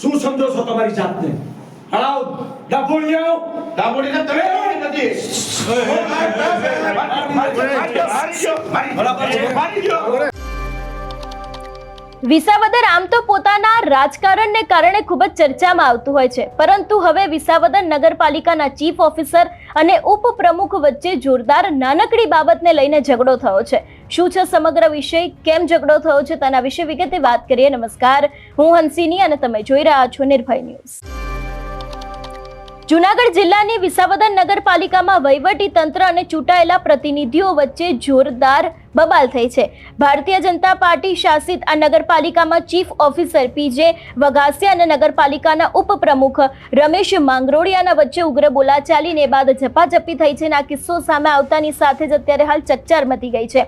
શું સમજો છો તમારી જાતને? આવ ડાબોડી આવ. ડાબોડીને તમે નથી. મારી ગયો. વિસાવદર આમ તો પોતાના રાજકારણને કારણે ખૂબ જ ચર્ચામાં આવતું હોય છે, પરંતુ હવે વિસાવદર નગરપાલિકાના ચીફ ઓફિસર અને ઉપપ્રમુખ વચ્ચે જોરદાર નાનકડી બાબતને લઈને ઝઘડો થયો છે. શું છે સમગ્ર વિષય, કેમ ઝઘડો થયો છે, તેના વિશે વિગતે વાત કરીએ. નમસ્કાર, હું હંસિની અને તમે જોઈ રહ્યા છો નિર્ભય ન્યૂઝ. જૂનાગઢ જિલ્લાની વિસાવદર નગરપાલિકામાં વહીવટી તંત્ર અને ચૂંટાયેલા પ્રતિનિધિઓ વચ્ચે જોરદાર બબાલ થઈ છે. ભારતીય જનતા પાર્ટી શાસિત આ નગરપાલિકામાં ચીફ ઓફિસર પીજે વઘાસિયા અને નગરપાલિકાના ઉપપ્રમુખ રમેશ માંગરોળિયાના વચ્ચે ઉગ્ર બોલાચાલીને બાદ ઝપાઝપી થઈ છે. આ કિસ્સો સામે આવતાની સાથે જ અત્યારે હાલ ચકચાર મચી ગઈ છે.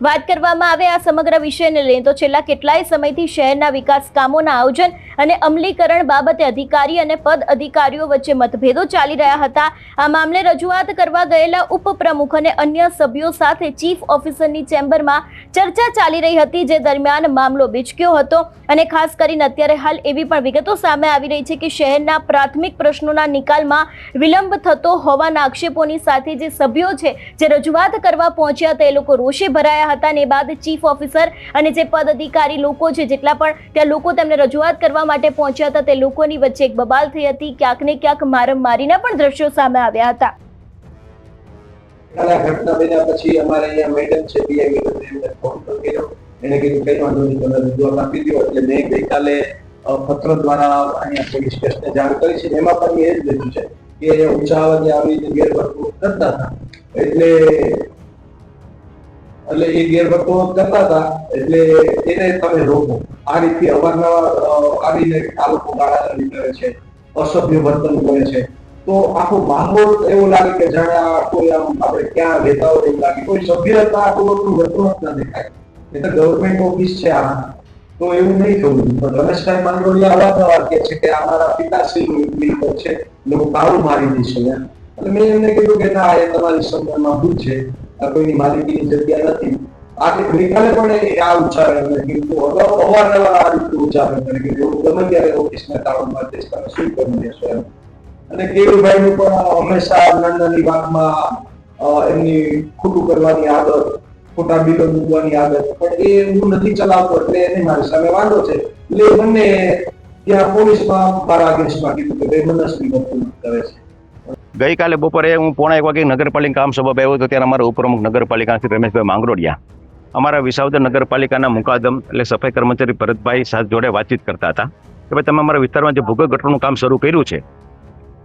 વાત કરવામાં આવે આ સમગ્ર વિષયને લઈને તો છેલ્લા કેટલાય સમયથી શહેરના વિકાસ કામોના આયોજન અને અમલીકરણ બાબતે અધિકારી અને પદ અધિકારીઓ વચ્ચે મતભેદો ચાલી રહ્યા હતા. આ મામલે રજૂઆત કરવા ગયેલા ઉપપ્રમુખ અને અન્ય સભ્યો સાથે ચીફ ઓફિસરની ચેમ્બરમાં ચર્ચા ચાલી રહી હતી, જે દરમિયાન મામલો બીચક્યો હતો. અને ખાસ કરીને અત્યારે હાલ એવી પણ વિગતો સામે આવી રહી છે કે શહેરના પ્રાથમિક પ્રશ્નોના નિકાલમાં વિલંબ થતો હોવાના આક્ષેપોની સાથે જે સભ્યો છે જે રજૂઆત કરવા પહોંચ્યા હતા એ લોકો રોષે ભરાયા હતા. અને બાદ ચીફ ઓફિસર અને જે પદ અધિકારી લોકો છે, જેટલા પણ ત્યાં લોકો તેમને રજૂઆત કરવા માટે પહોંચ્યા હતા, તે લોકોની વચ્ચે એક બબાલ થઈ હતી. ક્યાંક ને ક્યાંક મારામારીના પણ દ્રશ્યો સામે આવ્યા હતા. ઘટના બન્યા પછી અમારે અહીંયા મેડમ છે એમને ફોન કર્યો. એને કીધું કઈ વાંધો નહીં, તમે રજૂઆત આપી દો. એટલે મેં ગઈકાલે પત્ર દ્વારા અહીંયા પોલીસ સ્ટેશને જાણ કરી છે. એમાં પણ એ જ લખ્યું છે કે ઊંચા અવાજે આવી રીતે ગેરવર્તણૂક કરતા હતા. એટલે એ ગેરવર્તણૂક કરતા હતા એટલે એને તમે રોકો. આ રીતે અવારનવાર આવીને આ લોકો ગાળાગાળી કરે છે, અસભ્ય વર્તન કરે છે. તો આખો માહોલ એવો લાગે કે જાણે આ કોઈ આમ આપણે ક્યાં રહેતા હોય એવું લાગે. કોઈ સભ્યતા આખું વર્તણૂક ના દેખાય. એ તો ગવર્મેન્ટ ઓફિસ છે આ, તો એવું નહીં થવું. પણ રમેશભાઈ માંગરોળિયા અવારનવાર કહે છે કે અમારા પિતાશ્રીનું મિલકત છે, લોકો કાળું મારી દેશે. એટલે મેં એમને કીધું કે ના, એ તમારી સમજણમાં ભૂલ છે, આ કોઈની માલિકીની જગ્યા નથી. આ ગઈકાલે પણ આ ઉચ્ચારણ કીધું, અવારનવાર આ રીતે ઉચ્ચારણ કરે કે ગમે ત્યારે ઓફિસના તાળું મારી દઈશ, તમે શું કરી દેશો એમ. અને કેવીભાઈ નું પણ હંમેશા નાની વાતમાં એમની ખોટું કરવાની આદત, ખોટા બિલો મૂકવાની આદત, પણ એ હું નથી ચલાવતો એટલે એને મારી સામે વાંધો છે. એટલે બંને ત્યાં પોલીસમાં મારા અગેન્સ્ટમાં કીધું કે ભાઈ મનસ્વી વર્તણૂક કરે છે. ગઈકાલે બપોરે હું 1:15 વાગે નગરપાલિકા કામ સભા આવ્યો હતો. ત્યારે અમારા ઉપપ્રમુખ નગરપાલિકા શ્રી રમેશભાઈ માંગરોળિયા અમારા વિસાવદર નગરપાલિકાના મુકાદમ એટલે સફાઈ કર્મચારી ભરતભાઈ સાથે જોડે વાતચીત કરતા હતા કે ભાઈ તમે અમારા વિસ્તારમાં જે ભૂગર્ભ ગટરનું કામ શરૂ કર્યું છે,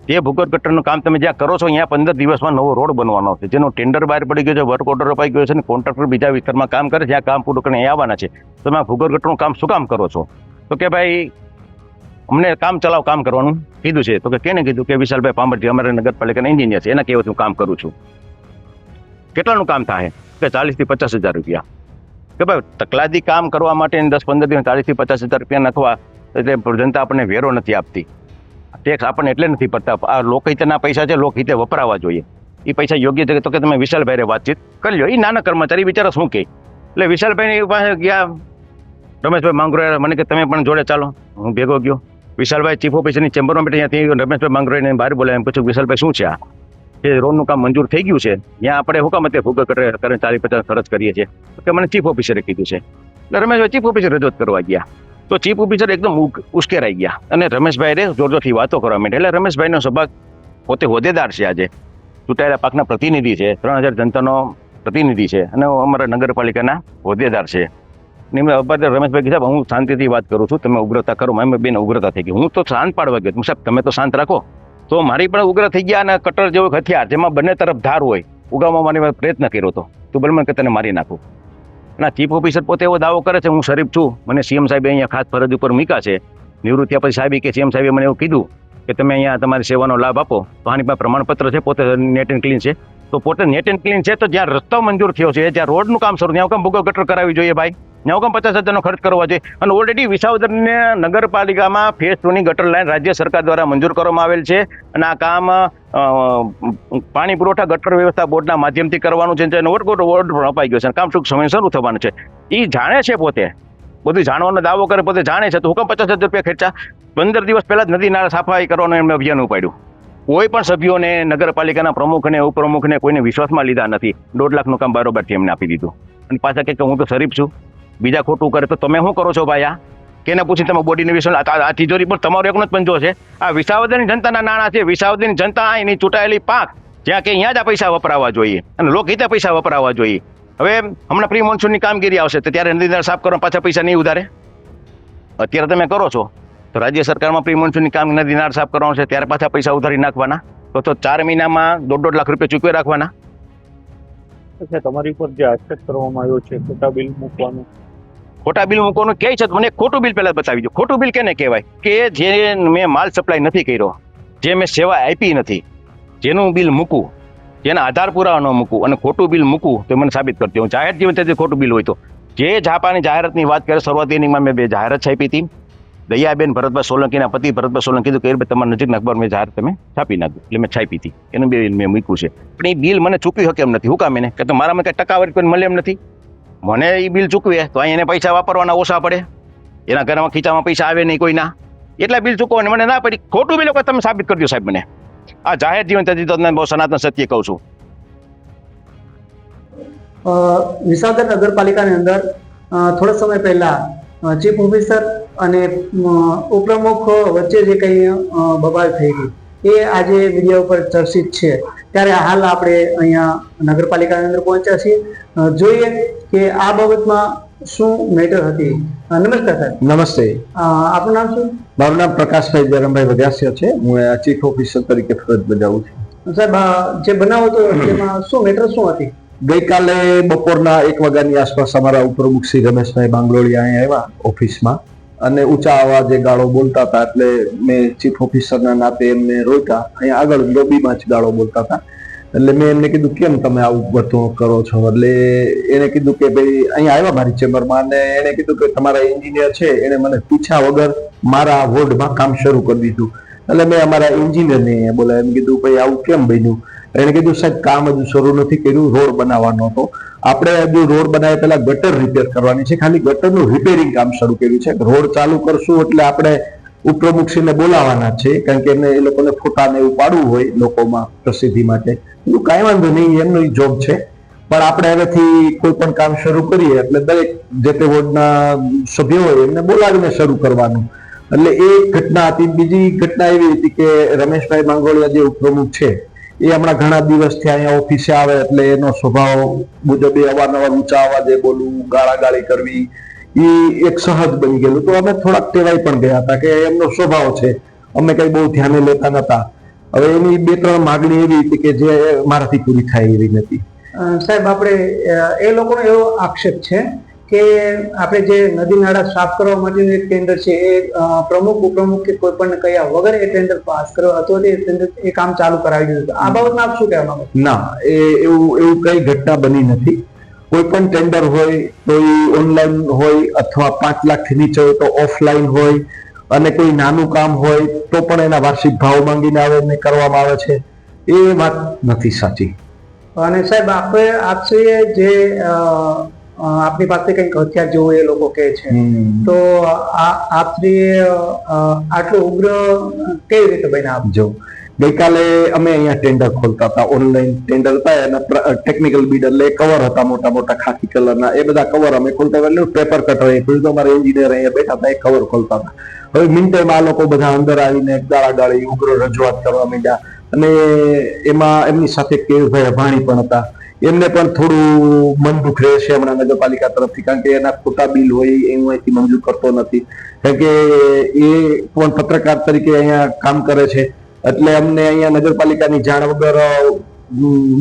તે ભૂગર્ભ ગટરનું કામ તમે જ્યાં કરો છો અહીંયા 15 દિવસમાં નવો રોડ બનવાનો છે, જેનો ટેન્ડર બહાર પડી ગયો છે, વર્ક ઓર્ડર અપાઈ ગયો છે અને કોન્ટ્રાક્ટર બીજા વિસ્તારમાં કામ કરે છે, જ્યાં કામ પૂરું કરીને અહીંયા આવવાના છે. તમે આ ભૂગર્ભ ગટરનું કામ શું કામ કરો છો? તો કે ભાઈ અમને કામ ચલાવ કામ કરવાનું કીધું છે. તો કે કેને કીધું? કે વિશાલભાઈ પાંબરજી અમારા નગરપાલિકાના એન્જિનિયર છે, એના કહેવાથી હું કામ કરું છું. કેટલાનું કામ થાય? કે 40,000 થી 50,000 રૂપિયા. કે ભાઈ તકલાદી કામ કરવા માટે 10-15 દિવસ 40,000 થી 50,000 રૂપિયા નાખવા એટલે જનતા આપણને વેરો નથી આપતી, ટેક્સ આપણને એટલે નથી પડતા. આ લોકહિતના પૈસા છે, લોકહિતે વપરાવા જોઈએ. એ પૈસા યોગ્ય છે તો કે તમે વિશાલભાઈને વાતચીત કરી લો. એ નાના કર્મચારી બિચારા શું કહે? એટલે વિશાલભાઈની પાસે ગયા રમેશભાઈ માંગરોળિયા, મને કે તમે પણ જોડે ચાલો. હું ભેગો ગયો. વિશાલભાઈ ચીફ ઓફિસરની ચેમ્બરમાં બેઠા, ત્યાંથી રમેશભાઈ માંગરોળિયાને બહાર બોલાવ્યા. પૂછ્યું વિશાલભાઈ શું છે આ? એ રોડનું કામ મંજૂર થઈ ગયું છે, ત્યાં આપણે હું કામ અત્યારે ભૂગર્ભ ગટર 40-50 ખર્ચ કરીએ છીએ? કે મને ચીફ ઓફિસરે કીધું છે. એટલે રમેશભાઈ ચીફ ઓફિસર રજૂઆત કરવા ગયા. તો ચીફ ઓફિસર એકદમ ઉશ્કેરાઈ ગયા અને રમેશભાઈને જોરથી વાતો કરવા માંડ્યા. એટલે રમેશભાઈનો સ્વભાવ, પોતે હોદ્દેદાર છે, આજે ચૂંટાયેલા પાકના પ્રતિનિધિ છે, 3000 જનતાનો પ્રતિનિધિ છે અને અમારા નગરપાલિકાના હોદ્દેદાર છે. રમેશભાઈ કીધા હું શાંતિથી વાત કરું છું, તમે ઉગ્રતા કરો. મેં બેન ઉગ્રતા થઈ ગઈ. હું તો શાંત પાડવા ગયો. સાહેબ તમે તો શાંત રાખો. તો મારી પણ ઉગ્ર થઈ ગયા અને કટર જેવો હથિયાર જેમાં બંને તરફ ધાર હોય ઉગામવા મારી પ્રયત્ન કર્યો હતો. તું બલમાં કે તને મારી નાખું. ના, ચીફ ઓફિસર પોતે એવો દાવો કરે છે હું શરીફ છું, મને સીએમ સાહેબે અહીંયા ખાસ ફરજ ઉપર મૂક્યા છે. નિવૃત્ત થયા પછી સાહેબ કે સીએમ સાહેબે મને એવું કીધું કે તમે અહીંયા તમારી સેવાનો લાભ આપો. તો આની પાસે પ્રમાણપત્ર છે, પોતે નેટ એન્ડ ક્લીન છે. તો પોતે નેટ એન્ડ ક્લીન છે, તો જ્યાં રસ્તો મંજૂર થયો છે, જ્યાં રોડનું કામ શરૂ, ત્યાં કામ ભૂગર્ભ ગટર કરાવવી જોઈએ ભાઈ. ત્યાં કામ 50,000નો ખર્ચ કરવા જોઈએ. અને ઓલરેડી વિસાવદરની નગરપાલિકામાં ફેઝ 2ની ગટર લાઈન રાજ્ય સરકાર દ્વારા મંજૂર કરવામાં આવેલ છે અને આ કામ પાણી પુરવઠા ગટર વ્યવસ્થા બોર્ડના માધ્યમથી કરવાનું છે. ઓર્ડર પણ અપાઈ ગયો છે. કામ ટૂંક સમય શરૂ થવાનું છે. એ જાણે છે પોતે બધું જાણવાનો દાવો કરે, પોતે જાણે છે તો હુકમ 50,000 રૂપિયા ખર્ચા. 15 દિવસ પહેલા જ નદી નાળા સફાઈ કરવાનું એમને અભિયાન ઉપાડ્યું. કોઈ પણ સભ્યોને, નગરપાલિકાના પ્રમુખને, ઉપપ્રમુખને કોઈને વિશ્વાસમાં લીધા નથી. 1.5 લાખનું કામ બરોબરથી એમને આપી દીધું. અને પાછા કે હું તો શરીફ છું, બીજા ખોટું કરે તો તમે શું કરો છો ભાઈ? આ કેને પૂછી તમે બોડીને વિશ્વાસ? આ તિજોરી પણ તમારો એકનો જ પંજો છે. આ વિસાવદરની જનતાના નાણાં છે. વિસાવદરની જનતા અહીંની ચૂંટાયેલી પાંખ, જ્યાં કે અહીંયા જ આ પૈસા વપરાવા જોઈએ અને લોકહિતે પૈસા વપરાવા જોઈએ. હવે હમણાં પ્રી મોન્સૂનની કામગીરી આવશે તો ત્યારે નદી નાળા સાફ કરવા પાછા પૈસા નહીં ઉધારે. અત્યારે તમે કરો છો તો રાજ્ય સરકારમાં પ્રી મોન્સૂનની કામ નદી નાળા સાફ કરવાનું છે ત્યારે પાછા પૈસા ઉધારી નાખવાના. તો 4 મહિનામાં 1.5 લાખ રૂપિયા ચૂકવી રાખવાના. તમારી ઉપર જે આક્ષેપ કરવામાં આવ્યો છે ખોટા બિલ મૂકવાનું, ખોટા બિલ મૂકવાનું કહે છે, મને ખોટું બિલ પહેલા બતાવી દો. ખોટું બિલ કેને કહેવાય? કે જે મેં માલ સપ્લાય નથી કર્યો, જે મેં સેવા આપી નથી, જેનું બિલ મૂકું, જેના આધાર પુરાવા ન મૂકું અને ખોટું બિલ મૂકું તો મને સાબિત કરતી હું. જાહેર જીવન તેથી ખોટું બિલ હોય તો જે ઝાપાની જાહેરાતની વાત કરે, શરૂઆતમાં મેં 2 જાહેરાત છાપી હતી. દયાબેન ભરતભાઈ સોલંકીના પતિ ભરતભાઈ સોલંકી કીધું કે તમારા નજીકના અખબાર મેં જાહેરાત તમે છાપી નાખ્યું, એટલે મેં છાપી હતી. એનું બિલ મેં મૂક્યું છે. પણ એ બિલ મને ચૂકવી શકે એમ નથી. હું કામ એને કે તો મારામાં કંઈ ટકાવારી કોઈ મળે એમ નથી. મને એ બિલ ચૂકવે તો અહીં એને પૈસા વાપરવાના ઓછા પડે, એના ઘરમાં ખીચામાં પૈસા આવે નહીં કોઈના, એટલા બિલ ચૂકવવાને મને ના પડી. ખોટું બિલ તમે સાબિત કરી દો સાહેબ મને. આ જાહેર જીવન તેથી તમને બહુ સનાતન સત્ય કહું છું. વિસાવદર નગરપાલિકાની અંદર થોડા સમય પહેલા ચીફ ઓફિસર અને ઉપપ્રમુખ વચ્ચે જે કંઈ બબાલ થઈ ગઈ એ આજે મીડિયા ઉપર ચર્ચિત છે. ત્યારે હાલ આપણે અહીંયા નગરપાલિકાની અંદર પહોંચ્યા છીએ. જોઈએ કે આ બાબતમાં શું મેટર હતી. નમસ્કાર સર. નમસ્તે. આપનું નામ શું? મારું નામ પ્રકાશભાઈ જયરામભાઈ વઘાસિયા છે. હું ચીફ ઓફિસર તરીકે ફરજ બજાવું છું. સાહેબ, જે બનાવ હતો તેમાં શું મેટર શું હતી? ગઈકાલે બપોરના 1 વાગ્યાની આસપાસ અમારા ઉપપ્રમુખ શ્રી રમેશભાઈ બાંગરોળિયા અહીંયા આવ્યા ઓફિસમાં અને ઊંચા અવાજે ગાળો બોલતા હતા. એટલે મેં ચીફ ઓફિસરના નાતે એમને રોક્યા. અહીંયા આગળ લોબીમાં જ ગાળો બોલતા હતા. એટલે મેં એમને કીધું કેમ તમે આવું બધું કરો છો? એટલે એને કીધું કે ભાઈ અહીંયા આવ્યા મારી ચેમ્બરમાં અને એને કીધું કે તમારા એન્જિનિયર છે એને મને પૂછ્યા વગર મારા વોર્ડમાં કામ શરૂ કરી દીધું. એટલે મેં અમારા એન્જિનિયરને બોલાવ્યા. એમ કીધું ભાઈ આવું કેમ બન્યું? એને કીધું સાહેબ કામ હજુ શરૂ નથી કર્યું, રોડ બનાવવાનો હતો. આપણે હજુ રોડ બનાવે પહેલા ગટર રિપેર કરવાની છે, ખાલી ગટરનું રિપેરિંગ કામ શરૂ કર્યું છે. રોડ ચાલુ કરશું એટલે આપણે ઉપપ્રમુખશ્રીને બોલાવવાના છે, કારણ કે એમને એ લોકોને ફોટાને એવું પાડવું હોય લોકોમાં પ્રસિદ્ધિ માટે. એવું કાંઈ વાંધો નહીં, એમનો જોબ છે. પણ આપણે હવેથી કોઈ પણ કામ શરૂ કરીએ એટલે દરેક જે તે વોર્ડના સભ્યો હોય એમને બોલાવીને શરૂ કરવાનું. એટલે એ ઘટના હતી. બીજી ઘટના એવી હતી કે રમેશભાઈ માંગોળિયા જે ઉપપ્રમુખ છે એ હમણાં ઘણા દિવસથી અહીંયા ઓફિસે આવે એટલે એનો સ્વભાવ મુજબ એ અવારનવાર ઊંચા અવાજે બોલવું, ગાળાગાળી કરવી એ એક સહજ બની ગયેલું. તો અમે થોડાક ટેવાઈ પણ ગયા હતા કે એમનો સ્વભાવ છે, અમે કઈ બહુ ધ્યાને લેતા નતા. હવે એની 2-3 માગણી એવી હતી કે જે મારાથી પૂરી થાય એવી નથી. સાહેબ, આપણે એ લોકોનો એવો આક્ષેપ છે કે આપણે જે નદી નાળા સાફ કરવા માટેનું એક ટેન્ડર છે એ પ્રમુખ ઉપપ્રમુખ કે કોઈ પણ કયા વગર એ ટેન્ડર પાસ કર્યો હતો, એ કામ ચાલુ કરાવી દીધું. આ બાબતમાં આપ શું કહેવા માંગો? ના, એવું કઈ ઘટના બની નથી. કોઈ પણ ટેન્ડર હોય તો એ ઓનલાઈન હોય અથવા 5 લાખથી નીચે હોય તો ઓફલાઈન હોય અને કોઈ નાનું કામ હોય તો પણ એના વાર્ષિક ભાવ માંગીને આવે ને કરવામાં આવે છે. એ વાત નથી સાચી. અને સાહેબ, આપશ્રીએ જે આપની પાસે કંઈક હથિયાર જેવું એ લોકો કહે છે, તો આપશ્રીએ આટલું ઉગ્ર કેવી રીતે બન્યા? આપજો. ગઈકાલે અમે અહીંયા ટેન્ડર ખોલતા હતા, ઓનલાઈન ટેન્ડર હતા. એના ટેકનિકલ બીડ એટલે કવર હતા મોટા મોટા ખાકી કલરના, એ બધા કવર અમે ખોલતા હતા. એટલે પેપર કટર એ ખોલ્યું તો અમારા એન્જિનિયર અહીંયા બેઠા હતા, એ કવર ખોલતા હતા. હવે મિનિટમાં આ લોકો બધા અંદર આવીને ગાળાગાળી ઉગ્ર રજૂઆત કરવા માંડ્યા. અને એમાં એમની સાથે કેયુભાઈ અભાણી પણ હતા. એમને પણ થોડું મન દુખ રહે છે હમણાં નગરપાલિકા તરફથી, કારણ કે એના ખોટા બિલ હોય એ હું અહીંથી મંજૂર કરતો નથી, કારણ કે એ પણ પત્રકાર તરીકે અહીંયા કામ કરે છે. એટલે અમને અહીંયા નગરપાલિકાની જાણ વગર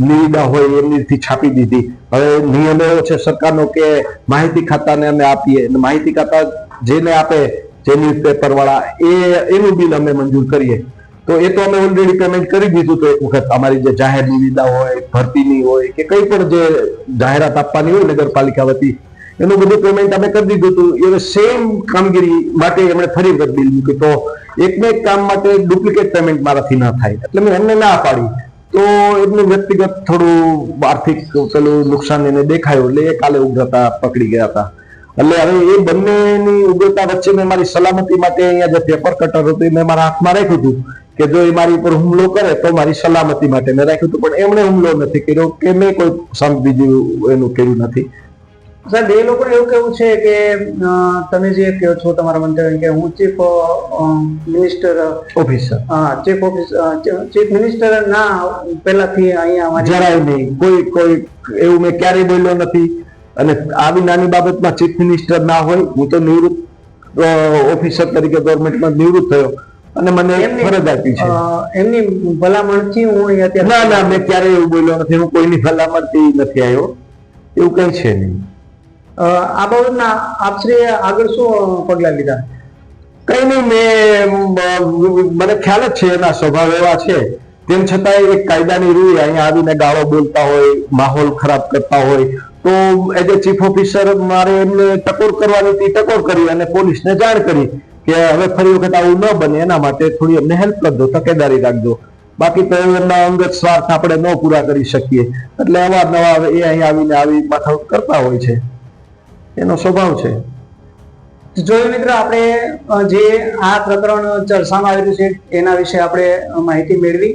નિવિદા હોય એમનીથી છાપી દીધી. હવે નિયમ એવો છે સરકારનો કે માહિતી ખાતાને અમે આપીએ, માહિતી ખાતા જેને આપે જે ન્યૂઝપેપર વાળા એનું બિલ અમે મંજૂર કરીએ. તો એ તો અમે ઓલરેડી પેમેન્ટ કરી દીધું. તો એક વખત અમારી જે જાહેર નિવિદા હોય, ભરતીની હોય કે કંઈ પણ જે જાહેરાત આપવાની હોય નગરપાલિકા વતી, એનું બધું પેમેન્ટ અમે કરી દીધું હતું. એ સેમ કામગીરી માટે એમણે ફરી વખત બિલ મૂક્યું. તો એકને એક કામ માટે ડુપ્લિકેટ પેમેન્ટ મારાથી ના થાય એટલે મેં એમને ના પાડી. તો એમનું વ્યક્તિગત થોડું આર્થિક પેલું નુકસાન એને દેખાયું એટલે એ કાલે ઉગ્રતા પકડી ગયા હતા. એટલે હવે એ બંનેની ઉગ્રતા વચ્ચે મેં મારી સલામતી માટે અહીંયા જે પેપર કટર હતું એ મેં મારા હાથમાં રાખ્યું હતું કે જો એ મારી ઉપર હુમલો કરે તો મારી સલામતી માટે મેં રાખ્યું હતું, પણ એમણે હુમલો નથી કર્યો કે મેં કોઈ બીજું એનું કર્યું નથી. સાહેબ, એ લોકોને એવું કેવું છે કે તમે જે કહો છો તમારા મંતવ્ય કે હું chief minister officer, chief minister ના પહેલાથી અહીંયા જરાય નહીં, કોઈ એવું મેં ક્યારેય બોલ્યો નથી. અને આવી નાની બાબતમાં ચીફ મિનિસ્ટર ના હોય, હું તો નિવૃત્ત ઓફિસર તરીકે ગવર્મેન્ટમાં નિવૃત્ત થયો અને મને ફરજ આપી છે. એમની ભલામણથી હું અત્યારે ના ના, મેં ક્યારેય એવું બોલ્યો નથી, હું કોઈની ભલામણથી નથી આવ્યો, એવું કઈ છે નહીં. આ બાબતના આપશ્રીએ આગળ શું પગલા લીધા? કઈ નહીં, મને ખ્યાલ જ છે એના સ્વભાવ એવા છે, તેમ છતાંય એક કાયદાની રૂએ અહીંયા આવીને ગાળો બોલતા હોય, માહોલ ખરાબ કરતા હોય, તો એઝ એ ચીફ ઓફિસર મારે એમને ટકોર કરવાની હતી, ટકોર કરી અને પોલીસને જાણ કરી કે હવે ફરી વખત આવું ન બને એના માટે થોડી અમને હેલ્પ કરજો, તકેદારી રાખજો. બાકી તો એમના અંગત સ્વાર્થ આપણે ન પૂરા કરી શકીએ, એટલે અવારનવાર એ અહીં આવીને આવી માથાકૂટ કરતા હોય છે, એનો સ્વભાવ છે. જોયું મિત્રો, આપણે જે આ પ્રકરણ ચર્ચામાં આવ્યું છે એના વિશે આપણે માહિતી મેળવી.